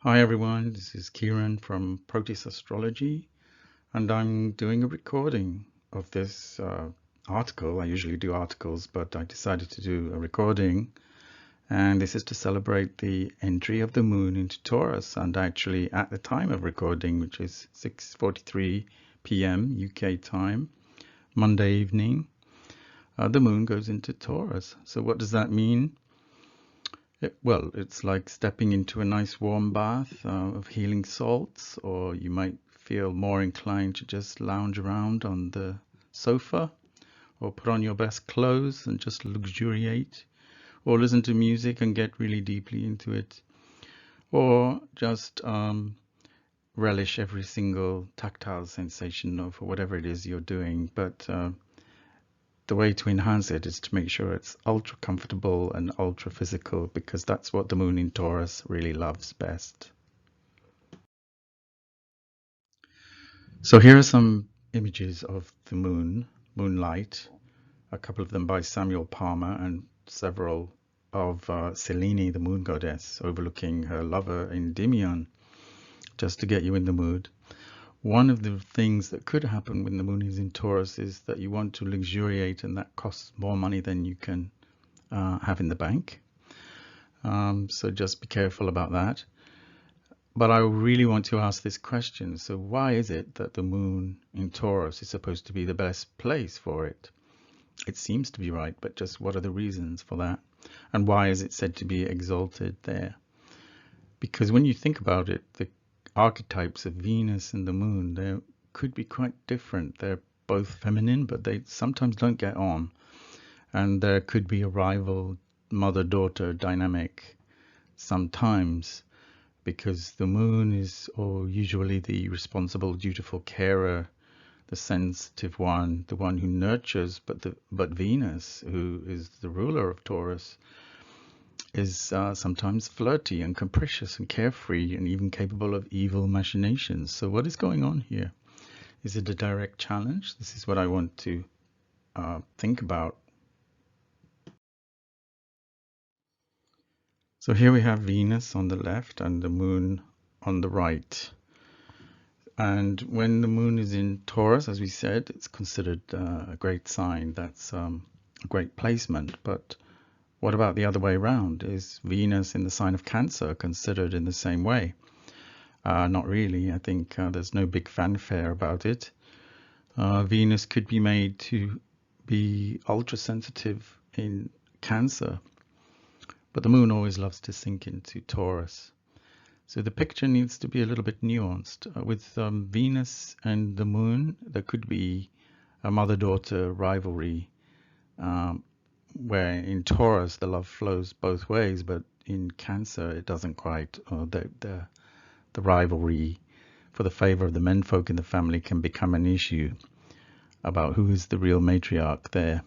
Hi everyone, this is Kieron from Proteus Astrology, and I'm doing a recording of this article. I usually do articles, but I decided to do a recording, and this is to celebrate the entry of the moon into Taurus. And actually, at the time of recording, which is 6:43 p.m. UK time, Monday evening, the moon goes into Taurus. So what does that mean? Well, it's like stepping into a nice warm bath of healing salts, or you might feel more inclined to just lounge around on the sofa, or put on your best clothes and just luxuriate, or listen to music and get really deeply into it, or just relish every single tactile sensation of whatever it is you're doing. But the way to enhance it is to make sure it's ultra comfortable and ultra physical, because that's what the moon in Taurus really loves best. So here are some images of the moonlight, a couple of them by Samuel Palmer and several of Selene, the moon goddess, overlooking her lover Endymion, just to get you in the mood. One of the things that could happen when the moon is in Taurus is that you want to luxuriate, and that costs more money than you can have in the bank. So just be careful about that. But I really want to ask this question. So why is it that the moon in Taurus is supposed to be the best place for it? It seems to be right, but just what are the reasons for that? And why is it said to be exalted there? Because when you think about it, the archetypes of Venus and the moon, they could be quite different. They're both feminine, but they sometimes don't get on. And there could be a rival mother-daughter dynamic sometimes, because the moon is usually the responsible, dutiful carer, the sensitive one, the one who nurtures, but Venus, who is the ruler of Taurus, is sometimes flirty and capricious and carefree and even capable of evil machinations. So what is going on here? Is it a direct challenge? This is what I want to think about. So here we have Venus on the left and the moon on the right. And when the moon is in Taurus, as we said, it's considered a great sign. That's a great placement. But what about the other way around? Is Venus in the sign of Cancer considered in the same way? Not really. I think there's no big fanfare about it. Venus could be made to be ultra sensitive in Cancer, but the moon always loves to sink into Taurus. So the picture needs to be a little bit nuanced. With Venus and the moon, there could be a mother-daughter rivalry, where in Taurus the love flows both ways, but in Cancer it doesn't quite. The rivalry for the favor of the menfolk in the family can become an issue about who is the real matriarch there.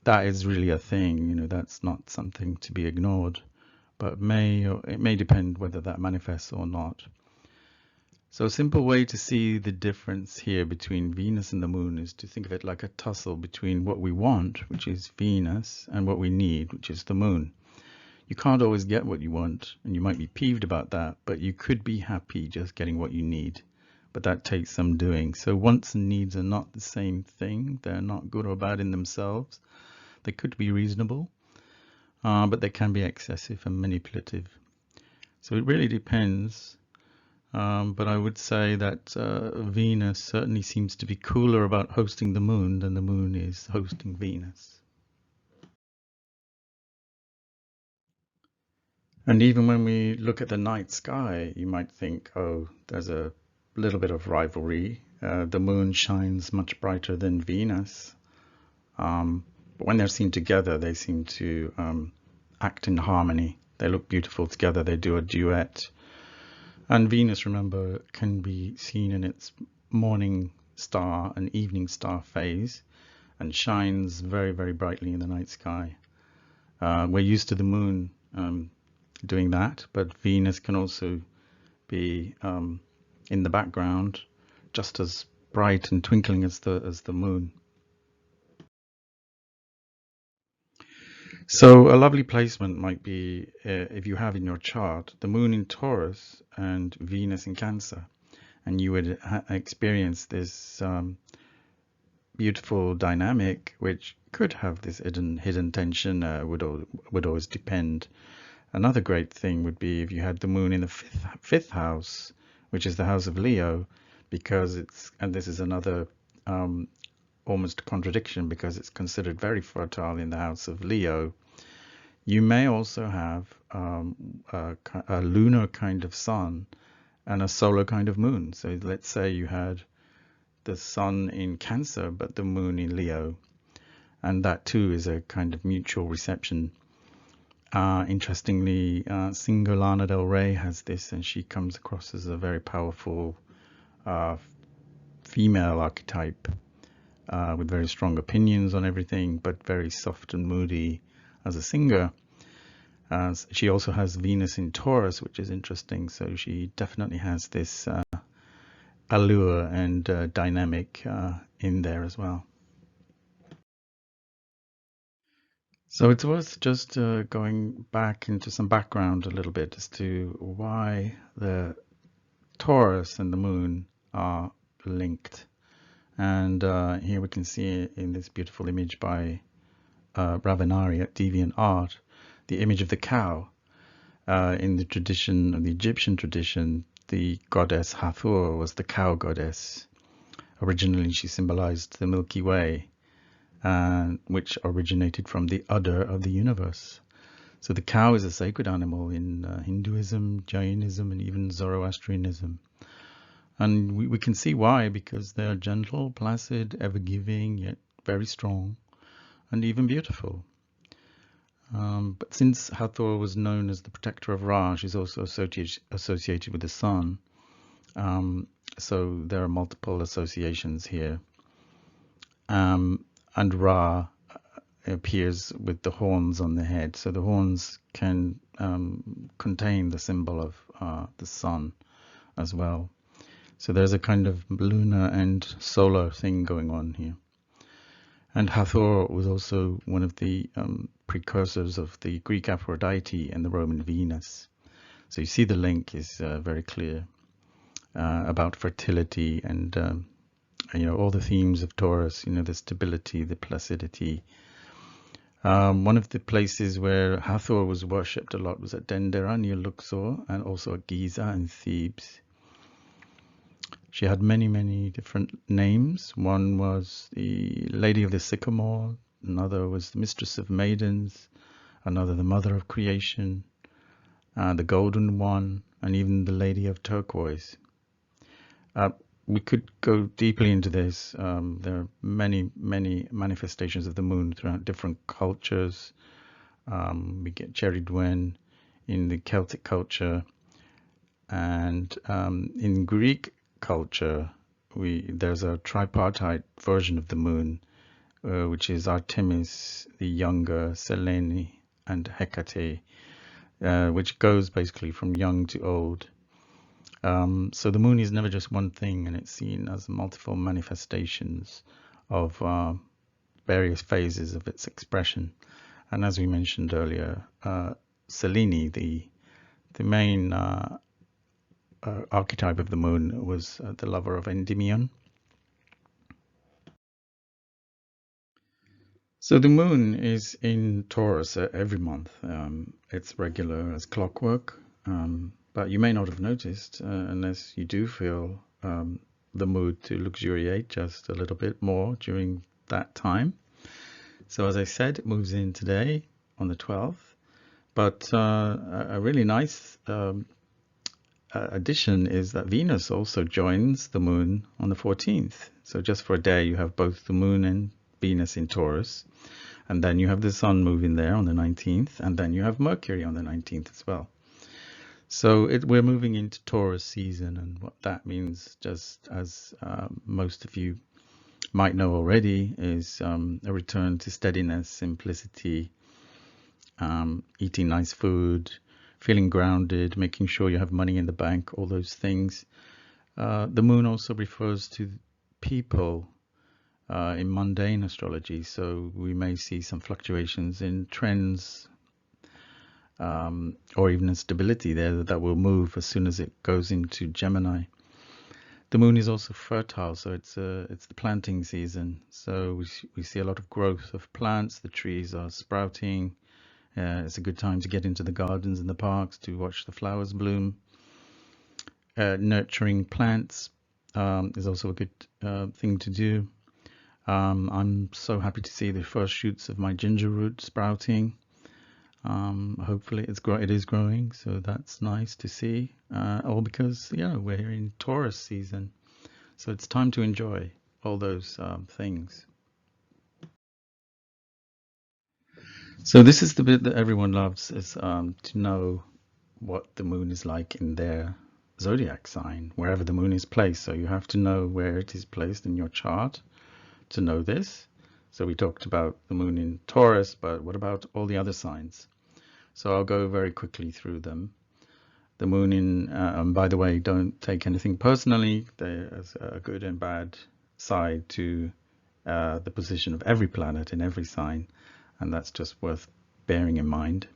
That is really a thing, that's not something to be ignored, but it may depend whether that manifests or not. So a simple way to see the difference here between Venus and the moon is to think of it like a tussle between what we want, which is Venus, and what we need, which is the moon. You can't always get what you want, and you might be peeved about that, but you could be happy just getting what you need. But that takes some doing. So wants and needs are not the same thing. They're not good or bad in themselves. They could be reasonable, but they can be excessive and manipulative. So it really depends. But I would say that Venus certainly seems to be cooler about hosting the moon than the moon is hosting Venus. And even when we look at the night sky, you might think, oh, there's a little bit of rivalry. The moon shines much brighter than Venus. But when they're seen together, they seem to act in harmony. They look beautiful together. They do a duet. And Venus, remember, can be seen in its morning star and evening star phase and shines very, very brightly in the night sky. We're used to the moon doing that, but Venus can also be in the background, just as bright and twinkling as the moon. So a lovely placement might be if you have in your chart the moon in Taurus and Venus in Cancer, and you would experience this beautiful dynamic, which could have this hidden tension. Would always depend. Another great thing would be if you had the moon in the fifth house, which is the house of Leo, because and this is another almost contradiction, because it's considered very fertile in the house of Leo. You may also have a lunar kind of sun and a solar kind of moon. So let's say you had the sun in Cancer but the moon in Leo, and that too is a kind of mutual reception. Interestingly, single Lana Del Rey has this, and she comes across as a very powerful female archetype with very strong opinions on everything, but very soft and moody as a singer. She also has Venus in Taurus, which is interesting. So she definitely has this allure and dynamic in there as well. So it's worth just going back into some background a little bit as to why the Taurus and the moon are linked. And here we can see in this beautiful image by Ravanari at Deviant Art, the image of the cow. In the tradition, of the Egyptian tradition, the goddess Hathor was the cow goddess. Originally, she symbolized the Milky Way, which originated from the udder of the universe. So the cow is a sacred animal in Hinduism, Jainism, and even Zoroastrianism. And we can see why, because they're gentle, placid, ever-giving, yet very strong, and even beautiful. But since Hathor was known as the protector of Ra, she's also associated with the sun. So there are multiple associations here. And Ra appears with the horns on the head. So the horns can contain the symbol of the sun as well. So there's a kind of lunar and solar thing going on here. And Hathor was also one of the precursors of the Greek Aphrodite and the Roman Venus. So you see the link is very clear about fertility and all the themes of Taurus, the stability, the placidity. One of the places where Hathor was worshipped a lot was at Dendera near Luxor, and also at Giza and Thebes. She had many, many different names. One was the Lady of the Sycamore, another was the Mistress of Maidens, another the Mother of Creation, the Golden One, and even the Lady of Turquoise. We could go deeply into this. There are many, many manifestations of the moon throughout different cultures. We get Cherry Dwen in the Celtic culture, and in Greek culture, there's a tripartite version of the moon, which is Artemis, the younger, Selene, and Hecate, which goes basically from young to old. So the moon is never just one thing, and it's seen as multiple manifestations of various phases of its expression. And as we mentioned earlier, Selene, the main archetype of the moon, was the lover of Endymion. So the moon is in Taurus every month. It's regular as clockwork, but you may not have noticed unless you do feel the mood to luxuriate just a little bit more during that time. So as I said, it moves in today on the 12th, but a really nice addition is that Venus also joins the moon on the 14th. So just for a day, you have both the moon and Venus in Taurus, and then you have the sun moving there on the 19th, and then you have Mercury on the 19th as well. So we're moving into Taurus season, and what that means, just as most of you might know already, is a return to steadiness, simplicity, eating nice food, feeling grounded, making sure you have money in the bank, all those things. The moon also refers to people, in mundane astrology, so we may see some fluctuations in trends, or even instability there that will move as soon as it goes into Gemini. The moon is also fertile, so it's the planting season. So we see a lot of growth of plants. The trees are sprouting. It's a good time to get into the gardens and the parks to watch the flowers bloom. Nurturing plants is also a good thing to do. I'm so happy to see the first shoots of my ginger root sprouting. Hopefully it is growing, so that's nice to see. All because we're here in Taurus season, so it's time to enjoy all those things. So this is the bit that everyone loves, is to know what the moon is like in their zodiac sign, wherever the moon is placed. So you have to know where it is placed in your chart to know this. So we talked about the moon in Taurus, but what about all the other signs? So I'll go very quickly through them. The moon in, by the way, don't take anything personally. There's a good and bad side to the position of every planet in every sign, and that's just worth bearing in mind.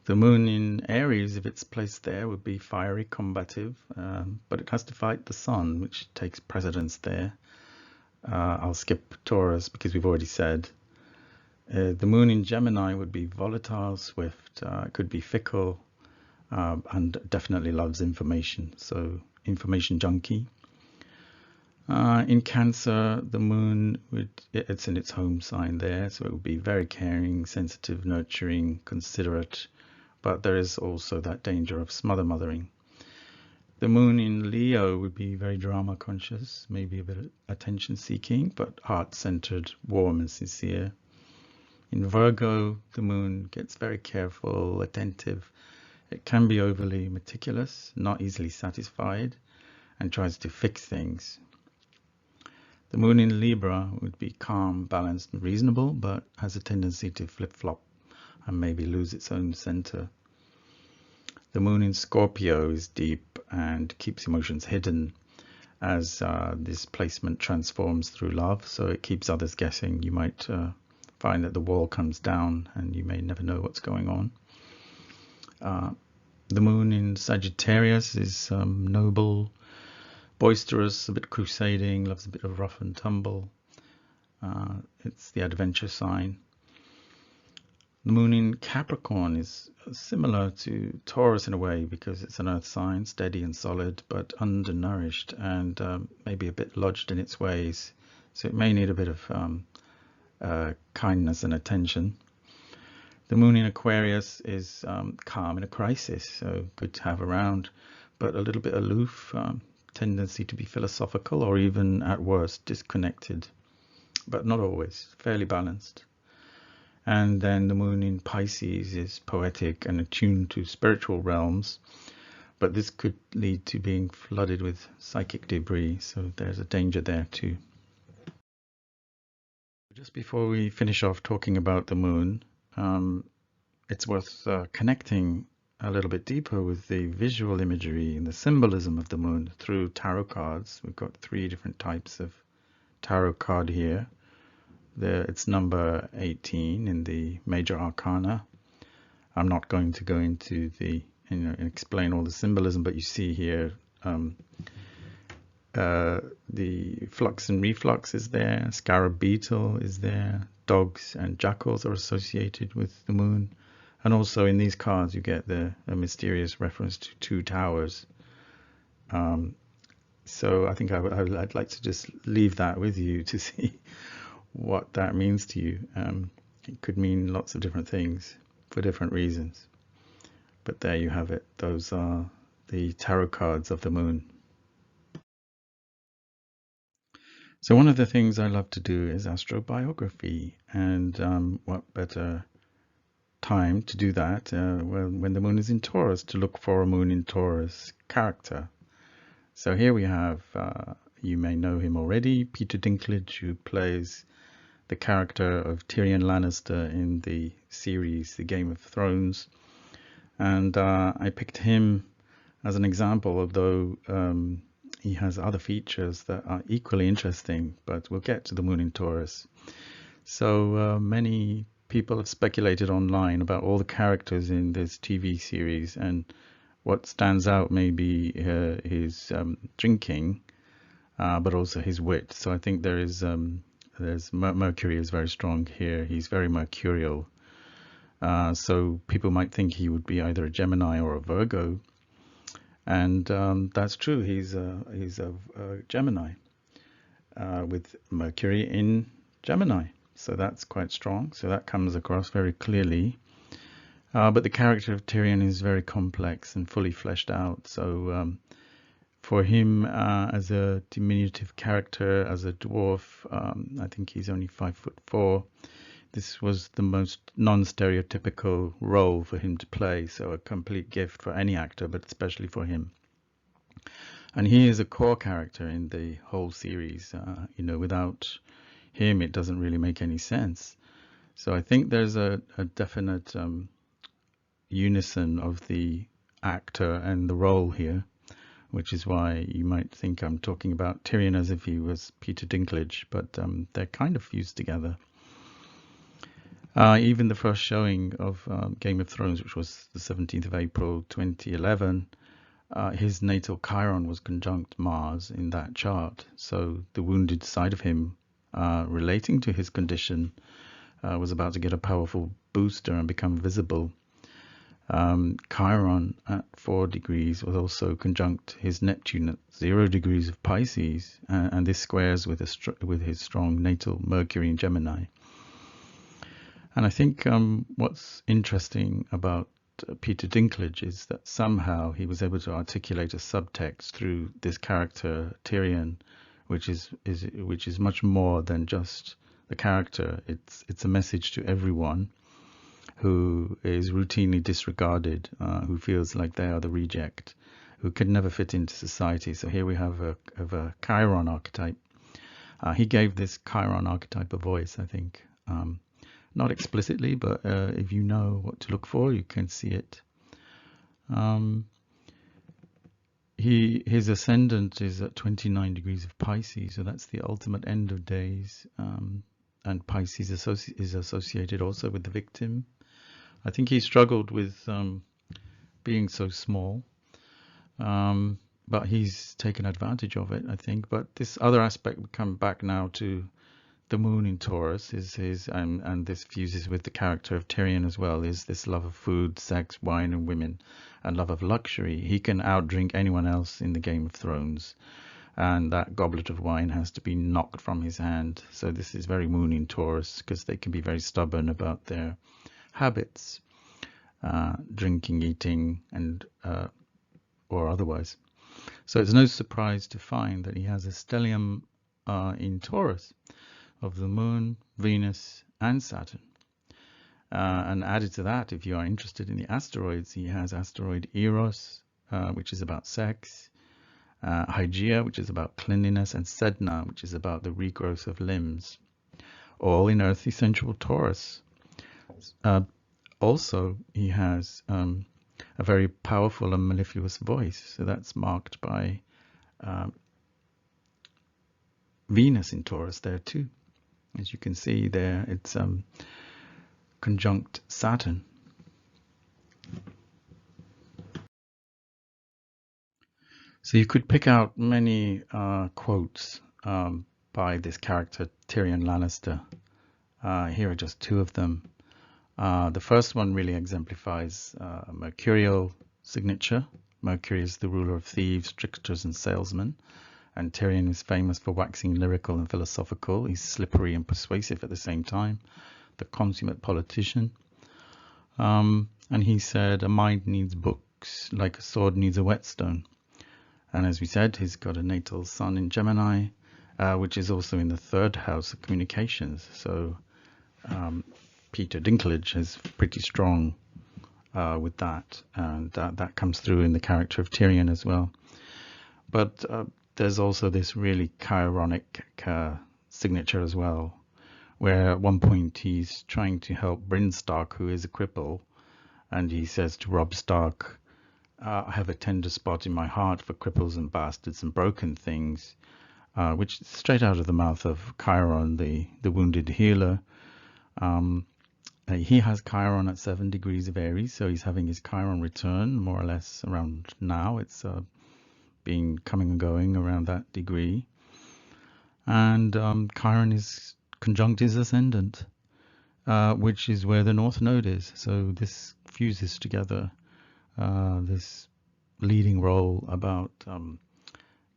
The moon in Aries, if it's placed there, would be fiery, combative, but it has to fight the sun, which takes precedence there. I'll skip Taurus because we've already said. The moon in Gemini would be volatile, swift, it could be fickle, and definitely loves information, so information junkie. In Cancer, the moon it's in its home sign there, so it would be very caring, sensitive, nurturing, considerate, but there is also that danger of mothering. The moon in Leo would be very drama conscious, maybe a bit attention seeking, but heart-centered, warm and sincere. In Virgo, the moon gets very careful, attentive. It can be overly meticulous, not easily satisfied, and tries to fix things. The moon in Libra would be calm, balanced, and reasonable, but has a tendency to flip-flop and maybe lose its own center. The moon in Scorpio is deep and keeps emotions hidden as this placement transforms through love, so it keeps others guessing. You might find that the wall comes down and you may never know what's going on. The moon in Sagittarius is noble, boisterous, a bit crusading, loves a bit of rough and tumble. It's the adventure sign. The moon in Capricorn is similar to Taurus in a way because it's an earth sign, steady and solid, but undernourished and maybe a bit lodged in its ways. So it may need a bit of kindness and attention. The moon in Aquarius is calm in a crisis, so good to have around, but a little bit aloof, tendency to be philosophical or even at worst disconnected, but not always, fairly balanced. And then the moon in Pisces is poetic and attuned to spiritual realms, but this could lead to being flooded with psychic debris, so there's a danger there too. Just before we finish off talking about the moon, it's worth connecting a little bit deeper with the visual imagery and the symbolism of the moon through tarot cards. We've got 3 different types of tarot card here. It's number 18 in the major arcana. I'm not going to go into and explain all the symbolism, but you see here the flux and reflux is there, scarab beetle is there, dogs and jackals are associated with the moon, and also in these cards you get a mysterious reference to 2 towers. So I think I'd like to just leave that with you to see what that means to you. It could mean lots of different things for different reasons, but there you have it. Those are the tarot cards of the moon. So one of the things I love to do is astrobiography, and what better time to do that when the moon is in Taurus, to look for a moon in Taurus character. So here we have, you may know him already, Peter Dinklage, who plays the character of Tyrion Lannister in the series The Game of Thrones, and I picked him as an example, although he has other features that are equally interesting, but we'll get to the moon in Taurus. So many people have speculated online about all the characters in this TV series, and what stands out may be his drinking, but also his wit. So I think there's Mercury is very strong here. He's very mercurial. So people might think he would be either a Gemini or a Virgo, and that's true. He's a Gemini with Mercury in Gemini. So that's quite strong. So that comes across very clearly. But the character of Tyrion is very complex and fully fleshed out. So for him, as a diminutive character, as a dwarf, I think he's only 5'4". This was the most non-stereotypical role for him to play. So a complete gift for any actor, but especially for him. And he is a core character in the whole series. Without him, it doesn't really make any sense. So I think there's a definite unison of the actor and the role here, which is why you might think I'm talking about Tyrion as if he was Peter Dinklage, but they're kind of fused together. Even the first showing of Game of Thrones, which was the 17th of April 2011, his natal Kieron was conjunct Mars in that chart. So the wounded side of him relating to his condition was about to get a powerful booster and become visible. Kieron at 4 degrees was also conjunct his Neptune at 0 degrees of Pisces, and this squares with his strong natal Mercury in Gemini. And I think what's interesting about Peter Dinklage is that somehow he was able to articulate a subtext through this character Tyrion, which is much more than just the character. It's a message to everyone who is routinely disregarded, who feels like they are the reject, who could never fit into society. So here we have a Chiron archetype. He gave this Chiron archetype a voice, I think. Not explicitly, but if you know what to look for, you can see it. His ascendant is at 29 degrees of Pisces, so that's the ultimate end of days. And Pisces is associated also with the victim. I think he struggled with being so small, but he's taken advantage of it, I think. But this other aspect, we come back now to the moon in Taurus, and this fuses with the character of Tyrion as well, is this love of food, sex, wine and women, and love of luxury. He can outdrink anyone else in the Game of Thrones, and that goblet of wine has to be knocked from his hand. So this is very moon in Taurus, because they can be very stubborn about their habits, drinking, eating, and or otherwise. So it's no surprise to find that he has a stellium in Taurus of the moon, Venus, and Saturn. And added to that, if you are interested in the asteroids, he has asteroid Eros, which is about sex, Hygeia, which is about cleanliness, and Sedna, which is about the regrowth of limbs, all in Earth essential Taurus. Also, he has a very powerful and mellifluous voice, so that's marked by Venus in Taurus there too. As you can see there, it's conjunct Saturn. So you could pick out many quotes by this character, Tyrion Lannister. Here are just two of them. The first one really exemplifies a mercurial signature. Mercury is the ruler of thieves, tricksters, and salesmen. And Tyrion is famous for waxing lyrical and philosophical. He's slippery and persuasive at the same time, the consummate politician. And he said, a mind needs books like a sword needs a whetstone. And as we said, he's got a natal sun in Gemini, which is also in the 3rd house of communications. So Peter Dinklage is pretty strong with that. And that comes through in the character of Tyrion as well. But there's also this really Chironic signature as well, where at one point he's trying to help Bryn Stark, who is a cripple, and he says to Robb Stark, I have a tender spot in my heart for cripples and bastards and broken things, which is straight out of the mouth of Kieron, the wounded healer. He has Kieron at 7 degrees of Aries, so he's having his Kieron return more or less around now. It's been coming and going around that degree. And Chiron is conjunct his ascendant, which is where the North Node is. So this fuses together this leading role about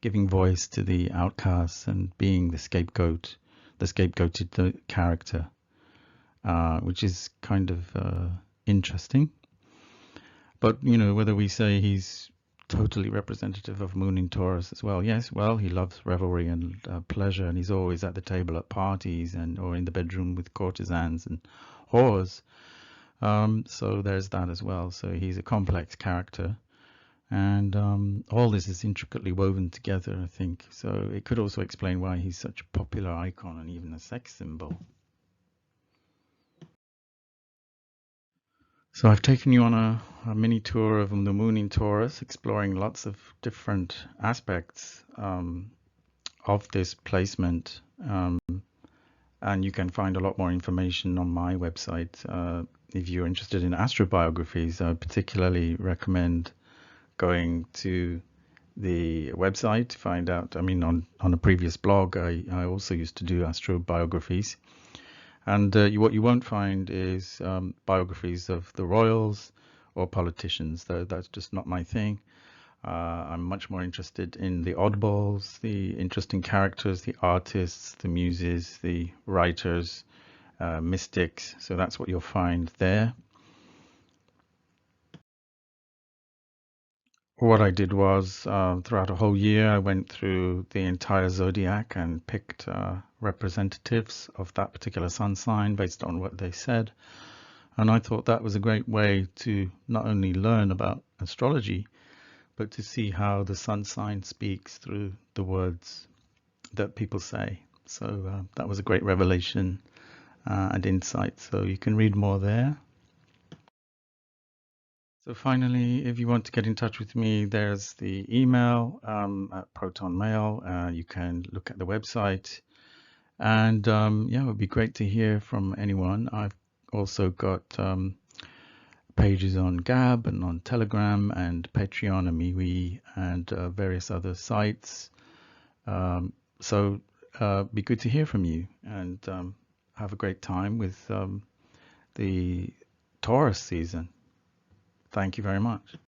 giving voice to the outcasts and being the scapegoat, the scapegoated character, which is kind of interesting. But, you know, whether we say he's totally representative of Moon in Taurus as well. Yes, well, he loves revelry and pleasure, and he's always at the table at parties and or in the bedroom with courtesans and whores. So there's that as well. So he's a complex character, and all this is intricately woven together, I think. So it could also explain why he's such a popular icon and even a sex symbol. So I've taken you on a mini tour of the Moon in Taurus, exploring lots of different aspects of this placement. And you can find a lot more information on my website. If you're interested in astrobiographies, I particularly recommend going to the website to find out. I mean, on a previous blog, I also used to do astrobiographies. And what you won't find is biographies of the royals or politicians, though that's just not my thing. I'm much more interested in the oddballs, the interesting characters, the artists, the muses, the writers, mystics. So that's what you'll find there. What I did was throughout a whole year, I went through the entire zodiac and picked representatives of that particular sun sign based on what they said. And I thought that was a great way to not only learn about astrology, but to see how the sun sign speaks through the words that people say. So that was a great revelation and insight. So you can read more there. So finally, if you want to get in touch with me, there's the email at Proton Mail. You can look at the website. And yeah, it would be great to hear from anyone. I've also got pages on Gab and on Telegram and Patreon and MeWe and various other sites. So be good to hear from you, and have a great time with the Taurus season. Thank you very much.